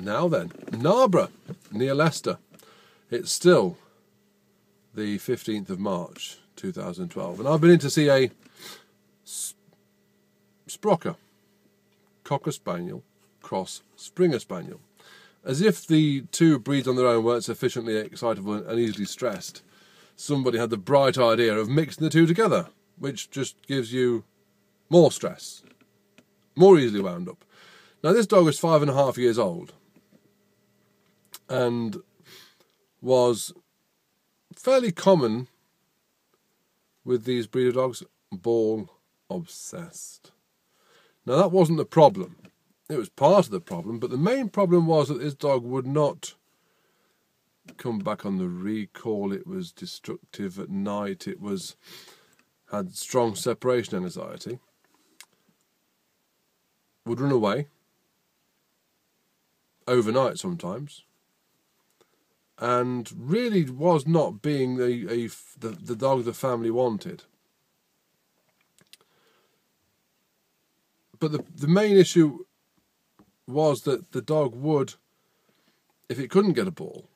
Now then, Narborough, near Leicester. It's still the 15th of March 2012, and I've been in to see a Sprocker, Cocker Spaniel, Cross Springer Spaniel. As if the two breeds on their own weren't sufficiently excitable and easily stressed, somebody had the bright idea of mixing the two together, which just gives you more stress, more easily wound up. Now, this dog was 5.5 years old and was fairly common with these breeder dogs, ball obsessed. Now, that wasn't the problem. It was part of the problem, but the main problem was that this dog would not come back on the recall. It was destructive at night. It had strong separation anxiety. Would run away overnight sometimes, and really was not being the dog the family wanted. But the main issue was that the dog would, if it couldn't get a ball,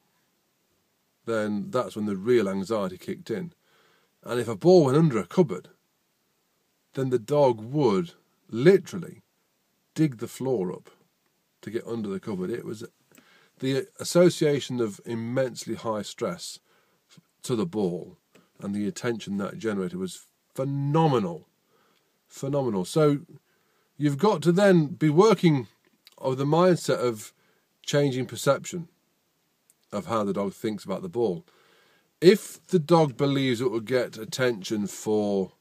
then that's when the real anxiety kicked in. And if a ball went under a cupboard, then the dog would literally dig the floor up to get under the cupboard. It was the association of immensely high stress to the ball and the attention that generated was phenomenal. Phenomenal. So you've got to then be working with the mindset of changing perception of how the dog thinks about the ball. If the dog believes it will get attention for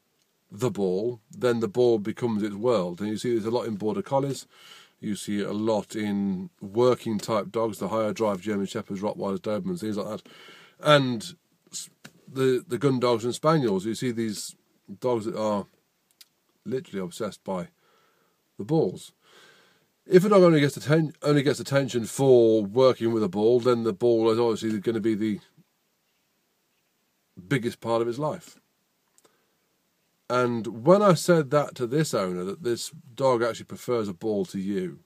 the ball, then the ball becomes its world. And you see there's a lot in Border Collies. You see it a lot in working type dogs, the higher drive German Shepherds, Rottweilers, Dobermans, things like that. And the gun dogs and Spaniels, you see these dogs that are literally obsessed by the balls. If a dog only gets attention for working with a ball, then the ball is obviously going to be the biggest part of his life. And when I said that to this owner, that this dog actually prefers a ball to you,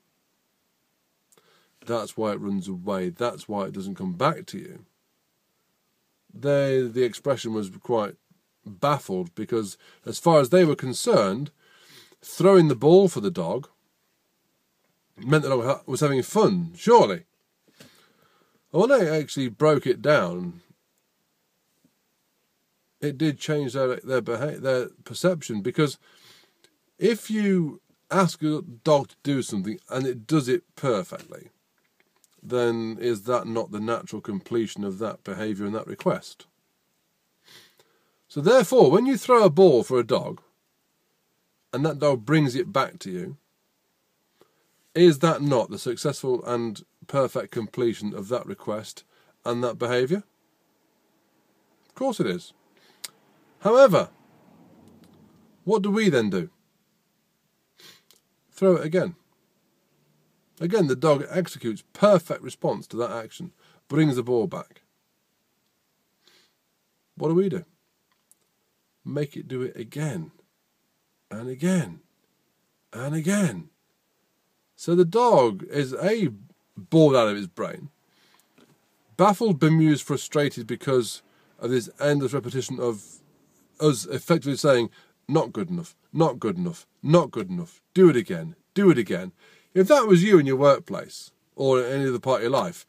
that's why it runs away, that's why it doesn't come back to you, the expression was quite baffled, because as far as they were concerned, throwing the ball for the dog meant the dog was having fun, surely. When they actually broke it down, it did change their perception, because if you ask a dog to do something and it does it perfectly, then is that not the natural completion of that behaviour and that request? So therefore, when you throw a ball for a dog and that dog brings it back to you, is that not the successful and perfect completion of that request and that behaviour? Of course it is. However, what do we then do? Throw it again. Again, the dog executes perfect response to that action, brings the ball back. What do? Make it do it again, and again, and again. So the dog is bored out of his brain, baffled, bemused, frustrated because of this endless repetition of us effectively saying, not good enough, not good enough, not good enough, do it again, do it again. If that was you in your workplace or in any other part of your life,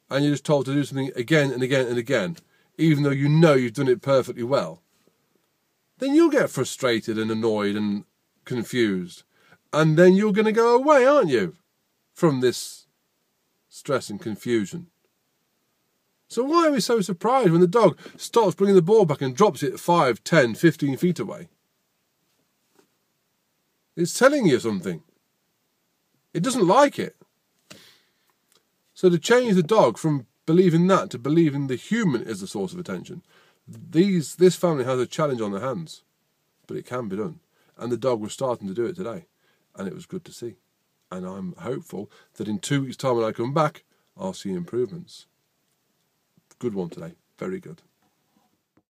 and you're just told to do something again and again and again, even though you know you've done it perfectly well, then you'll get frustrated and annoyed and confused. And then you're going to go away, aren't you, from this stress and confusion. So why are we so surprised when the dog stops bringing the ball back and drops it 5, 10, 15 feet away? It's telling you something. It doesn't like it. So to change the dog from believing that to believing the human is the source of attention, this family has a challenge on their hands, but it can be done. And the dog was starting to do it today, and it was good to see. And I'm hopeful that in 2 weeks' time when I come back, I'll see improvements. Good one today. Very good.